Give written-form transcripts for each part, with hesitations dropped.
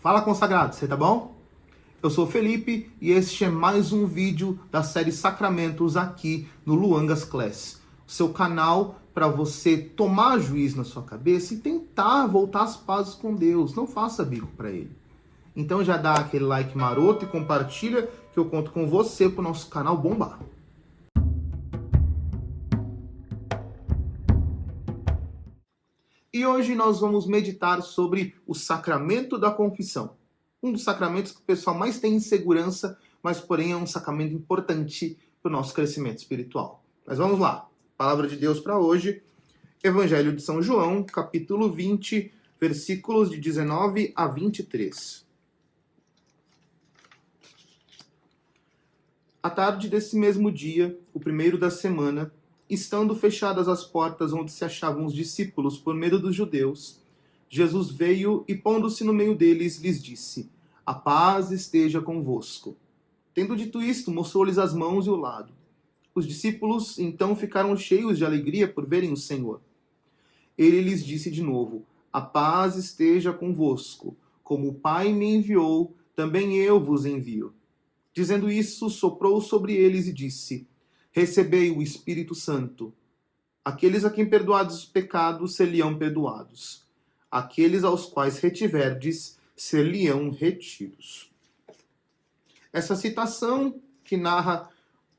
Fala, consagrado, você tá bom? Eu sou o Felipe e este é mais um vídeo da série Sacramentos aqui no Luangas Class, seu canal para você tomar juízo na sua cabeça e tentar voltar às pazes com Deus. Não faça bico para ele. Então já dá aquele like maroto e compartilha que eu conto com você para o nosso canal bombar. E hoje nós vamos meditar sobre o sacramento da confissão. Um dos sacramentos que o pessoal mais tem insegurança, mas porém é um sacramento importante para o nosso crescimento espiritual. Mas vamos lá. Palavra de Deus para hoje. Evangelho de São João, capítulo 20, versículos de 19 a 23. À tarde desse mesmo dia, o primeiro da semana, estando fechadas as portas onde se achavam os discípulos por medo dos judeus, Jesus veio e, pondo-se no meio deles, lhes disse: A paz esteja convosco. Tendo dito isto, mostrou-lhes as mãos e o lado. Os discípulos então ficaram cheios de alegria por verem o Senhor. Ele lhes disse de novo: A paz esteja convosco. Como o Pai me enviou, também eu vos envio. Dizendo isso, soprou sobre eles e disse: Recebei o Espírito Santo. Aqueles a quem perdoados os pecados, ser-lhe-ão perdoados. Aqueles aos quais retiverdes, ser-lhe-ão retidos. Essa citação que narra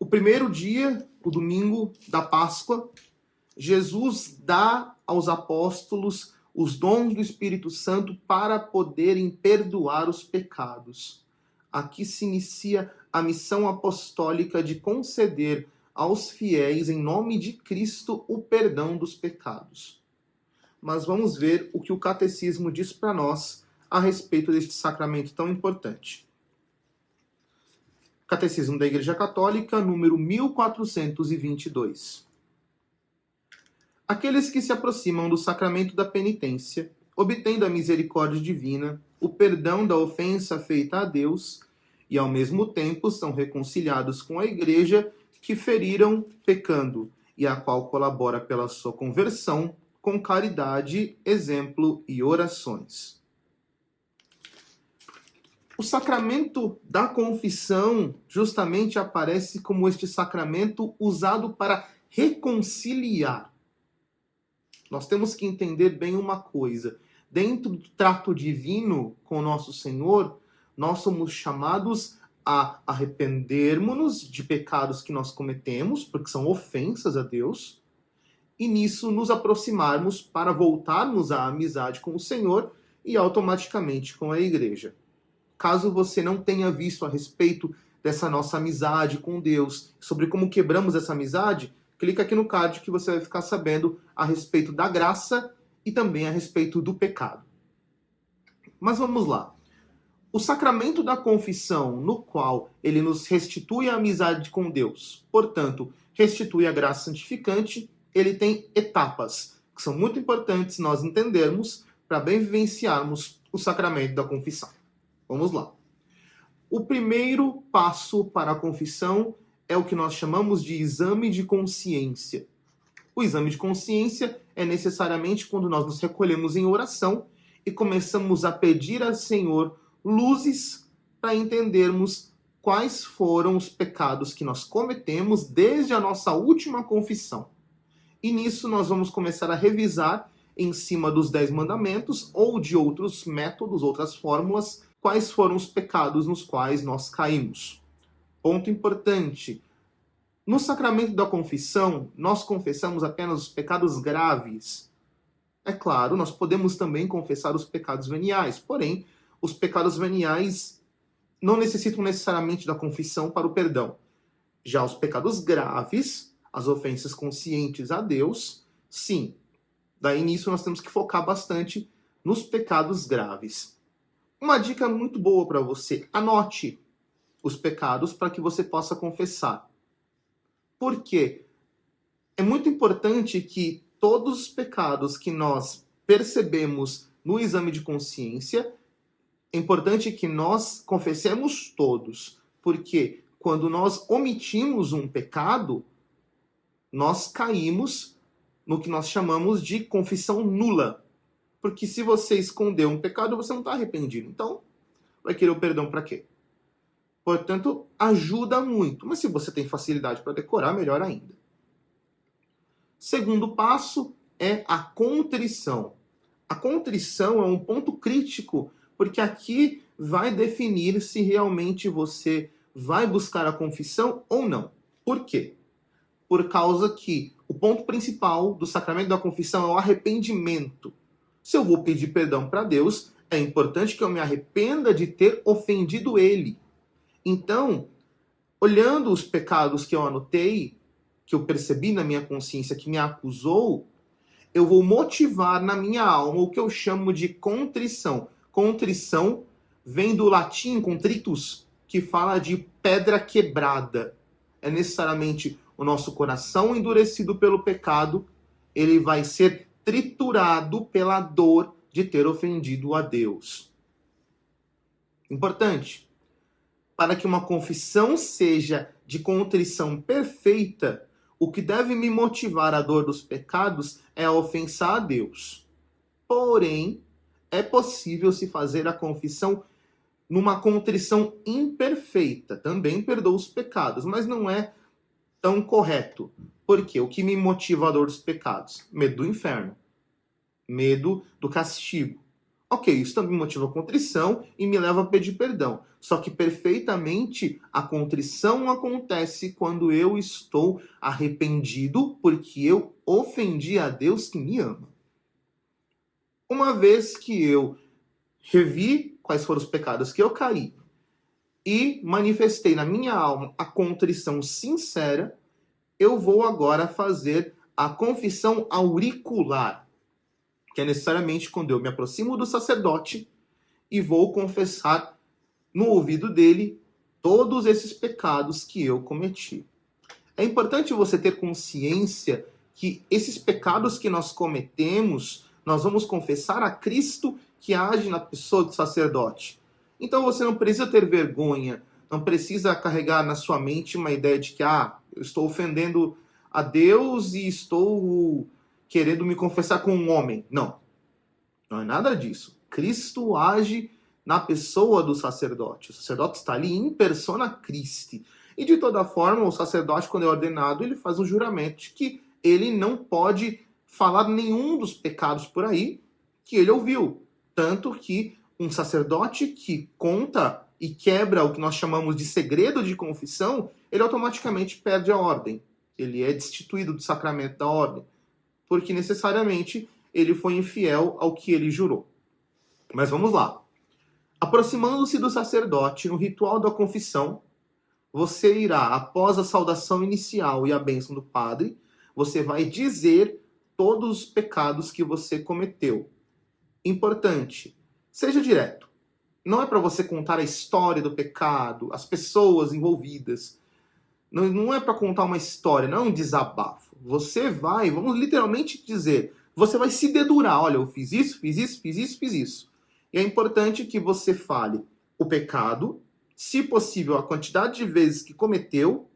o primeiro dia, o domingo da Páscoa, Jesus dá aos apóstolos os dons do Espírito Santo para poderem perdoar os pecados. Aqui se inicia a missão apostólica de conceder aos fiéis, em nome de Cristo, o perdão dos pecados. Mas vamos ver o que o Catecismo diz para nós a respeito deste sacramento tão importante. Catecismo da Igreja Católica, número 1422. Aqueles que se aproximam do sacramento da penitência, obtendo a misericórdia divina, o perdão da ofensa feita a Deus, e ao mesmo tempo são reconciliados com a Igreja, que feriram pecando, e a qual colabora pela sua conversão, com caridade, exemplo e orações. O sacramento da confissão justamente aparece como este sacramento usado para reconciliar. Nós temos que entender bem uma coisa. Dentro do trato divino com o nosso Senhor, nós somos chamados a arrependermos-nos de pecados que nós cometemos, porque são ofensas a Deus, e nisso nos aproximarmos para voltarmos à amizade com o Senhor e automaticamente com a Igreja. Caso você não tenha visto a respeito dessa nossa amizade com Deus, sobre como quebramos essa amizade, clica aqui no card que você vai ficar sabendo a respeito da graça e também a respeito do pecado. Mas vamos lá. O sacramento da confissão, no qual ele nos restitui a amizade com Deus, portanto, restitui a graça santificante, ele tem etapas, que são muito importantes nós entendermos para bem vivenciarmos o sacramento da confissão. Vamos lá. O primeiro passo para a confissão é o que nós chamamos de exame de consciência. O exame de consciência é necessariamente quando nós nos recolhemos em oração e começamos a pedir ao Senhor luzes para entendermos quais foram os pecados que nós cometemos desde a nossa última confissão. E nisso nós vamos começar a revisar, em cima dos 10 mandamentos ou de outros métodos, outras fórmulas, quais foram os pecados nos quais nós caímos. Ponto importante. No sacramento da confissão, nós confessamos apenas os pecados graves. É claro, nós podemos também confessar os pecados veniais, porém, os pecados veniais não necessitam necessariamente da confissão para o perdão. Já os pecados graves, as ofensas conscientes a Deus, sim. Daí nisso nós temos que focar bastante nos pecados graves. Uma dica muito boa para você: anote os pecados para que você possa confessar. Por quê? É muito importante que todos os pecados que nós percebemos no exame de consciência, é importante que nós confessemos todos, porque quando nós omitimos um pecado, nós caímos no que nós chamamos de confissão nula. Porque se você escondeu um pecado, você não está arrependido. Então, vai querer o perdão para quê? Portanto, ajuda muito. Mas se você tem facilidade para decorar, melhor ainda. Segundo passo é a contrição. A contrição é um ponto crítico, porque aqui vai definir se realmente você vai buscar a confissão ou não. Por quê? Por causa que o ponto principal do sacramento da confissão é o arrependimento. Se eu vou pedir perdão para Deus, é importante que eu me arrependa de ter ofendido Ele. Então, olhando os pecados que eu anotei, que eu percebi na minha consciência que me acusou, eu vou motivar na minha alma o que eu chamo de contrição. Contrição vem do latim contritus, que fala de pedra quebrada. É necessariamente o nosso coração endurecido pelo pecado, ele vai ser triturado pela dor de ter ofendido a Deus. Importante. Para que uma confissão seja de contrição perfeita, o que deve me motivar a dor dos pecados é a ofensa a Deus. Porém, é possível se fazer a confissão numa contrição imperfeita. Também perdoa os pecados, mas não é tão correto. Por quê? O que me motiva a dor dos pecados? Medo do inferno. Medo do castigo. Ok, isso também motiva a contrição e me leva a pedir perdão. Só que perfeitamente a contrição acontece quando eu estou arrependido porque eu ofendi a Deus que me ama. Uma vez que eu revi quais foram os pecados que eu caí e manifestei na minha alma a contrição sincera, eu vou agora fazer a confissão auricular, que é necessariamente quando eu me aproximo do sacerdote e vou confessar no ouvido dele todos esses pecados que eu cometi. É importante você ter consciência que esses pecados que nós cometemos, nós vamos confessar a Cristo que age na pessoa do sacerdote. Então você não precisa ter vergonha, não precisa carregar na sua mente uma ideia de que eu estou ofendendo a Deus e estou querendo me confessar com um homem. Não. Não é nada disso. Cristo age na pessoa do sacerdote. O sacerdote está ali em persona Christi. E de toda forma, o sacerdote, quando é ordenado, ele faz um juramento de que ele não pode falar nenhum dos pecados por aí que ele ouviu. Tanto que um sacerdote que conta e quebra o que nós chamamos de segredo de confissão, ele automaticamente perde a ordem. Ele é destituído do sacramento da ordem. Porque necessariamente ele foi infiel ao que ele jurou. Mas vamos lá. Aproximando-se do sacerdote no ritual da confissão, você irá, após a saudação inicial e a bênção do padre, você vai dizer todos os pecados que você cometeu. Importante, seja direto. Não é para você contar a história do pecado, as pessoas envolvidas. Não é para contar uma história, não é um desabafo. Você vai, vamos literalmente dizer, você vai se dedurar. Olha, eu fiz isso, fiz isso, fiz isso, fiz isso. E é importante que você fale o pecado, se possível, a quantidade de vezes que cometeu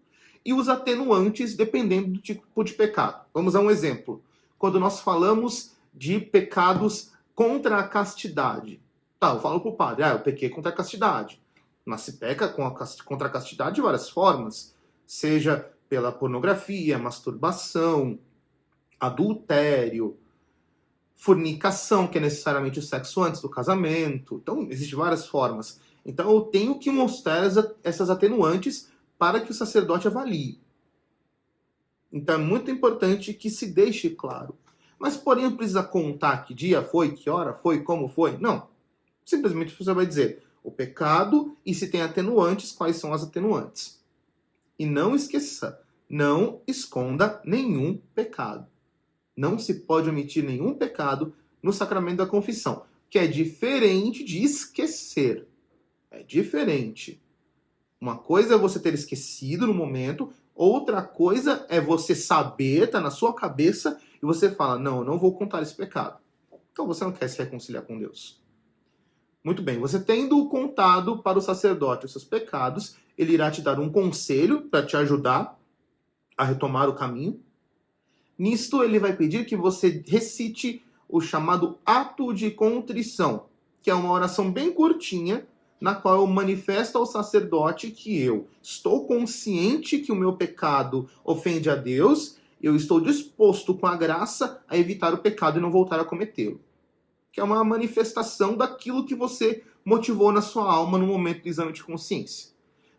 e os atenuantes, dependendo do tipo de pecado. Vamos a um exemplo. Quando nós falamos de pecados contra a castidade. Eu falo para o padre, eu pequei contra a castidade. Mas se peca contra a castidade de várias formas. Seja pela pornografia, masturbação, adultério, fornicação, que é necessariamente o sexo antes do casamento. Então, existem várias formas. Então, eu tenho que mostrar essas atenuantes para que o sacerdote avalie. Então, é muito importante que se deixe claro. Mas, porém, não precisa contar que dia foi, que hora foi, como foi. Não. Simplesmente você vai dizer o pecado e se tem atenuantes, quais são as atenuantes. E não esqueça, não esconda nenhum pecado. Não se pode omitir nenhum pecado no sacramento da confissão, que é diferente de esquecer. É diferente. Uma coisa é você ter esquecido no momento, outra coisa é você saber, tá na sua cabeça, e você fala, não, eu não vou contar esse pecado. Então você não quer se reconciliar com Deus. Muito bem, você tendo contado para o sacerdote os seus pecados, ele irá te dar um conselho para te ajudar a retomar o caminho. Nisto, ele vai pedir que você recite o chamado ato de contrição, que é uma oração bem curtinha, na qual eu manifesto ao sacerdote que eu estou consciente que o meu pecado ofende a Deus, eu estou disposto com a graça a evitar o pecado e não voltar a cometê-lo. Que é uma manifestação daquilo que você motivou na sua alma no momento do exame de consciência.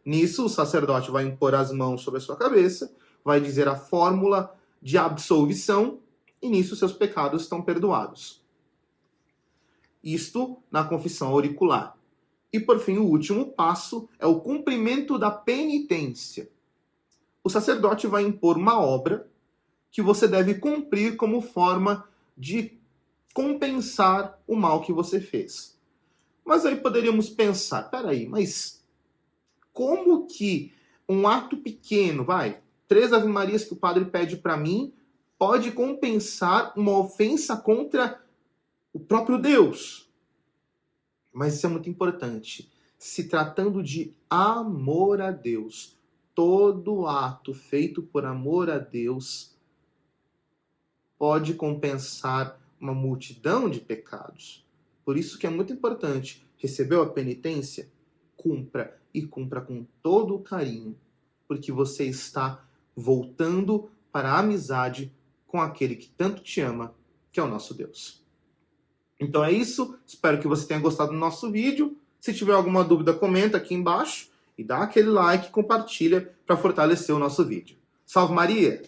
Nisso, o sacerdote vai impor as mãos sobre a sua cabeça, vai dizer a fórmula de absolvição, e nisso seus pecados estão perdoados. Isto na confissão auricular. E por fim, o último passo é o cumprimento da penitência. O sacerdote vai impor uma obra que você deve cumprir como forma de compensar o mal que você fez. Mas aí poderíamos pensar, peraí, mas como que um ato pequeno, 3 Ave Marias que o padre pede para mim, pode compensar uma ofensa contra o próprio Deus? Mas isso é muito importante. Se tratando de amor a Deus, todo ato feito por amor a Deus pode compensar uma multidão de pecados. Por isso que é muito importante. Recebeu a penitência? Cumpra. E cumpra com todo o carinho. Porque você está voltando para a amizade com aquele que tanto te ama, que é o nosso Deus. Então é isso. Espero que você tenha gostado do nosso vídeo. Se tiver alguma dúvida, comenta aqui embaixo. E dá aquele like e compartilha para fortalecer o nosso vídeo. Salve Maria!